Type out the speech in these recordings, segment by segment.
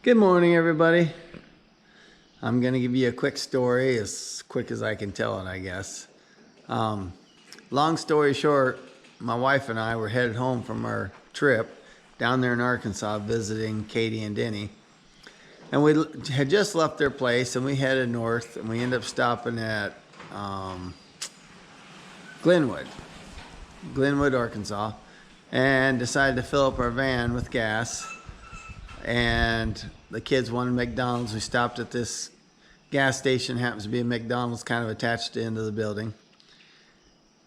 Good morning, everybody. I'm going to give you a quick story, as quick as I can tell it, I guess. Long story short, my wife and I were headed home from our trip down there in Arkansas visiting Katie and Denny. And we had just left their place and we headed north, and we ended up stopping at Glenwood, Arkansas, and decided to fill up our van with gas. And the kids wanted McDonald's. We stopped at this gas station. Happens to be a McDonald's kind of attached to the end of the building,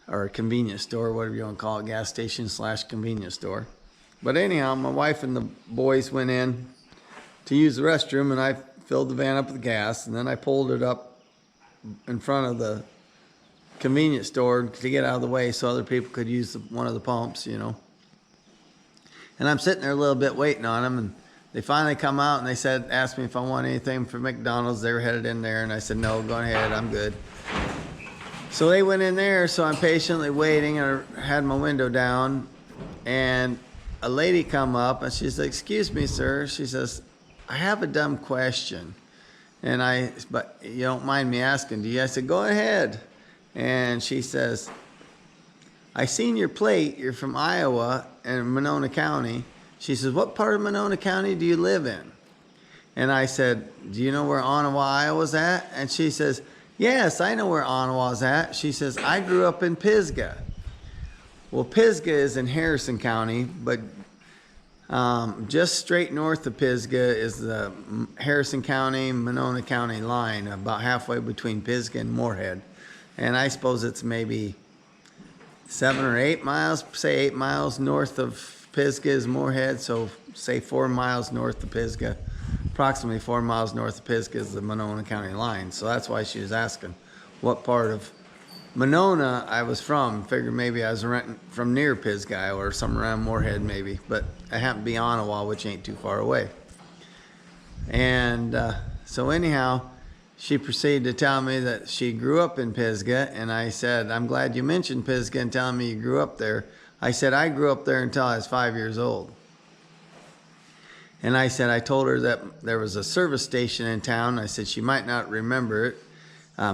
or a convenience store, whatever you want to call it, gas station / convenience store. But anyhow, my wife and the boys went in to use the restroom, and I filled the van up with gas, and then I pulled it up in front of the convenience store to get out of the way so other people could use one of the pumps, you know. And I'm sitting there a little bit waiting on them, and they finally come out and they asked me if I want anything from McDonald's. They were headed in there, and I said, no, go ahead, I'm good. So they went in there, so I'm patiently waiting. I had my window down, and a lady come up, and she's like, excuse me, sir. She says, I have a dumb question. But you don't mind me asking, do you? I said, go ahead. And she says, I seen your plate. You're from Iowa and Monona County. She says, what part of Monona County do you live in? And I said, do you know where Onawa, Iowa's at? And she says, yes, I know where Onawa's at. She says, I grew up in Pisgah. Well, Pisgah is in Harrison County, but just straight north of Pisgah is the Harrison County, Monona County line, about halfway between Pisgah and Moorhead. And I suppose it's maybe 7 or 8 miles, say 8 miles north of Pisgah is Moorhead, so say 4 miles north of Pisgah. Approximately 4 miles north of Pisgah is the Monona County line. So that's why she was asking what part of Monona I was from. Figured maybe I was from near Pisgah or somewhere around Moorhead maybe. But I happen to be Onawa, which ain't too far away. And so anyhow, she proceeded to tell me that she grew up in Pisgah. And I said, I'm glad you mentioned Pisgah and telling me you grew up there. I said, I grew up there until I was 5 years old. And I said, I told her that there was a service station in town. I said she might not remember it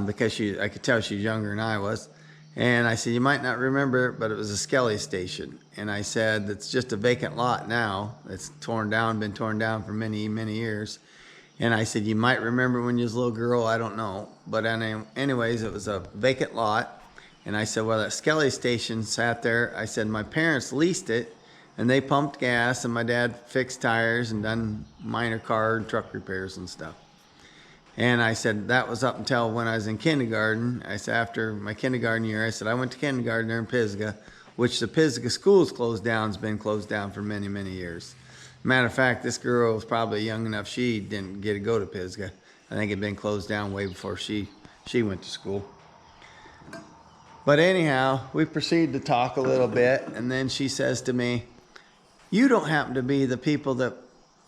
because I could tell she's younger than I was. And I said, you might not remember it, but it was a Skelly station. And I said, it's just a vacant lot now. It's been torn down for many, many years. And I said, you might remember when you was a little girl, I don't know. But anyways, it was a vacant lot. And I said, well, that Skelly station sat there. I said, my parents leased it, and they pumped gas, and my dad fixed tires and done minor car and truck repairs and stuff. And I said, that was up until when I was in kindergarten. I said, after my kindergarten year, I said, I went to kindergarten there in Pisgah, which the Pisgah school's closed down, has been closed down for many, many years. Matter of fact, this girl was probably young enough, she didn't get to go to Pisgah. I think it had been closed down way before she went to school. But anyhow, we proceed to talk a little bit, and then she says to me, you don't happen to be the people that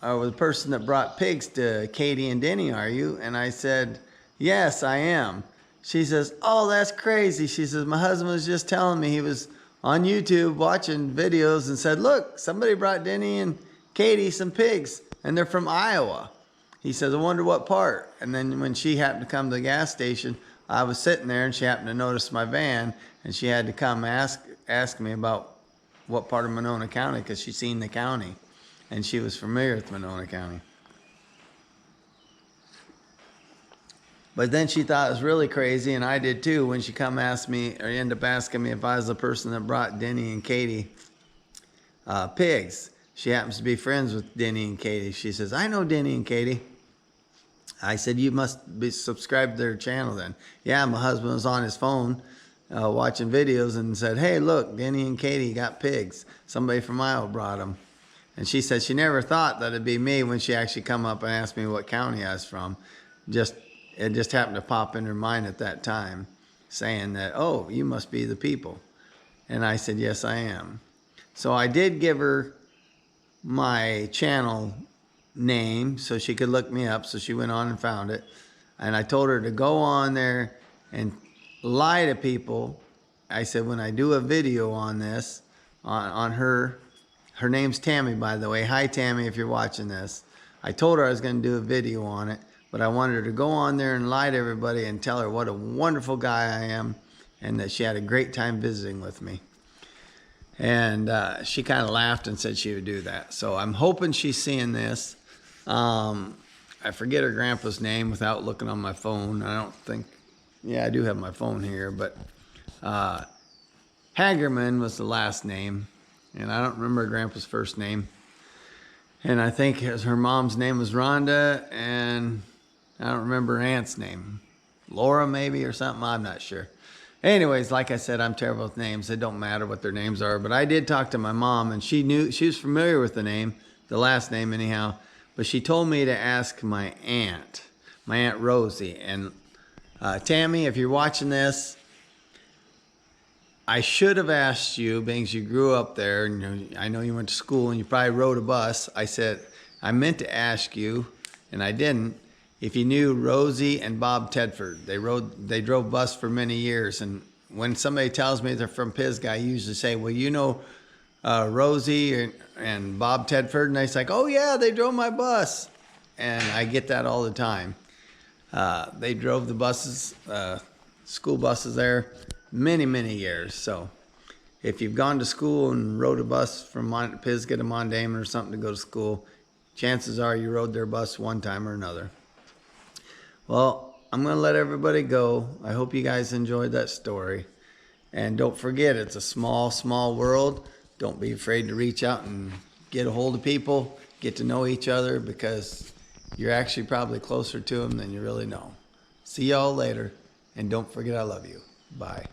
are the person that brought pigs to Katie and Denny, are you? And I said, yes, I am. She says, oh, that's crazy. She says, my husband was just telling me he was on YouTube watching videos and said, look, somebody brought Denny and Katie some pigs, and they're from Iowa. He says, I wonder what part. And then when she happened to come to the gas station, I was sitting there, and she happened to notice my van, and she had to come ask me about what part of Monona County, because she'd seen the county, and she was familiar with Monona County. But then she thought it was really crazy, and I did too, when she ended up asking me if I was the person that brought Denny and Katie pigs. She happens to be friends with Denny and Katie. She says, I know Denny and Katie. I said, you must be subscribed to their channel then. Yeah, my husband was on his phone watching videos and said, hey, look, Denny and Katie got pigs. Somebody from Iowa brought them. And she said she never thought that it'd be me when she actually come up and asked me what county I was from. It just happened to pop in her mind at that time, saying that, oh, you must be the people. And I said, yes, I am. So I did give her my channel name so she could look me up. So she went on and found it. And I told her to go on there and lie to people. I said, when I do a video on her name's Tammy, by the way. Hi, Tammy, if you're watching this. I told her I was going to do a video on it, but I wanted her to go on there and lie to everybody and tell her what a wonderful guy I am and that she had a great time visiting with me. And she kind of laughed and said she would do that. So I'm hoping she's seeing this. I forget her grandpa's name without looking on my phone. I don't think, yeah, I do have my phone here, but Hagerman was the last name, and I don't remember her grandpa's first name. And I think her mom's name was Rhonda, and I don't remember her aunt's name. Laura maybe or something, I'm not sure. Anyways, like I said, I'm terrible with names. It don't matter what their names are, but I did talk to my mom, and she was familiar with the name, the last name anyhow, but she told me to ask my Aunt Rosie. And Tammy, if you're watching this, I should have asked you, being you grew up there, and I know you went to school and you probably rode a bus. I meant to ask you, and I didn't, if you knew Rosie and Bob Tedford. They drove bus for many years, and when somebody tells me they're from Pisgah, I usually say, well, you know Rosie and Bob Tedford? And they're like, oh yeah, they drove my bus. And I get that all the time. They drove the buses, school buses there, many, many years. So if you've gone to school and rode a bus from Pisgah to Mondayman or something to go to school, chances are you rode their bus one time or another. Well, I'm going to let everybody go. I hope you guys enjoyed that story. And don't forget, it's a small, small world. Don't be afraid to reach out and get a hold of people, get to know each other, because you're actually probably closer to them than you really know. See y'all later. And don't forget I love you. Bye.